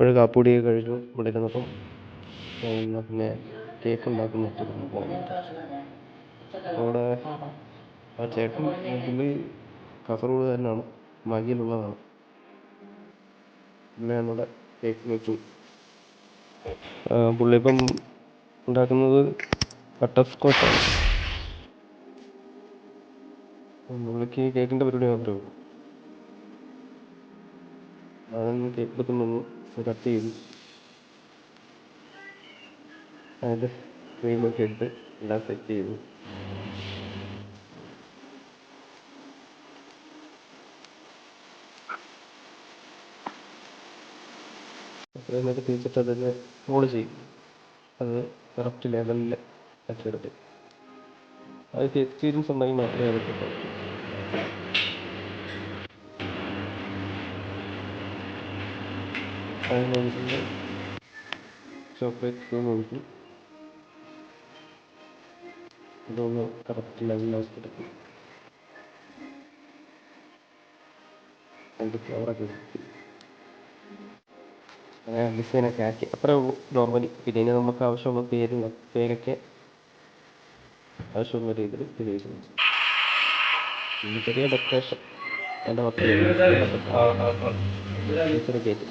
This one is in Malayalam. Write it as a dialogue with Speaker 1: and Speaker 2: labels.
Speaker 1: ഒരു കാപ്പുടിയൊക്കെ കഴിഞ്ഞു ഇവിടെ ഇരുന്നപ്പം പിന്നെ കേക്ക് ഉണ്ടാക്കുന്നിട്ട് അവിടെ ആ ചേട്ടൻ പുള്ളി കാസർഗോഡ് തന്നെയാണ്, മാഹിയിലുള്ളതാണ്. പുള്ളിയാണ് ഇവിടെ കേക്ക് വെച്ചു. പുള്ളി ഇപ്പം ഉണ്ടാക്കുന്നത് ബട്ടർ സ്കോച്ചാണ്. പുള്ളിക്ക് കേക്കിൻ്റെ പരിപാടി മാത്രമേ ഉള്ളൂ. അതൊന്ന് കേക്ക് എടുത്തുകൊണ്ടു കട്ട് ചെയ്തു അതിൻ്റെ ക്രീമൊക്കെ ഇട്ട് എല്ലാം സെറ്റ് ചെയ്തു. എന്നിട്ട് തിരിച്ചിട്ട് അതിന് റോള് ചെയ്യും. അത് കറക്റ്റ് ലെവലിൽ വെച്ചെടുത്ത് അതൊക്കെ എക്സ്പീരിയൻസ് ഉണ്ടെങ്കിൽ മാത്രമേ അതൊക്കെ പറ്റൂ. അതിനൊഴിച്ച് ചോക്ലേറ്റ് ക്രീം ഒഴിക്കും. ഇതൊന്ന് കറക്റ്റ് ലെവലിലാക്കി എടുക്കും. അതിൻ്റെ ഫ്ലവറൊക്കെ ഇട്ട് അങ്ങനെ ഡിസൈനൊക്കെ ആക്കി അത്രേ ഉള്ളൂ നോർമലി. പിന്നെ ഇനി നമുക്ക് ആവശ്യമുള്ള പേരൊക്കെ ആവശ്യമുള്ള രീതിയിൽ ചെയ്തു. ചെറിയ ഡെക്കറേഷൻ എൻ്റെ കേക്ക്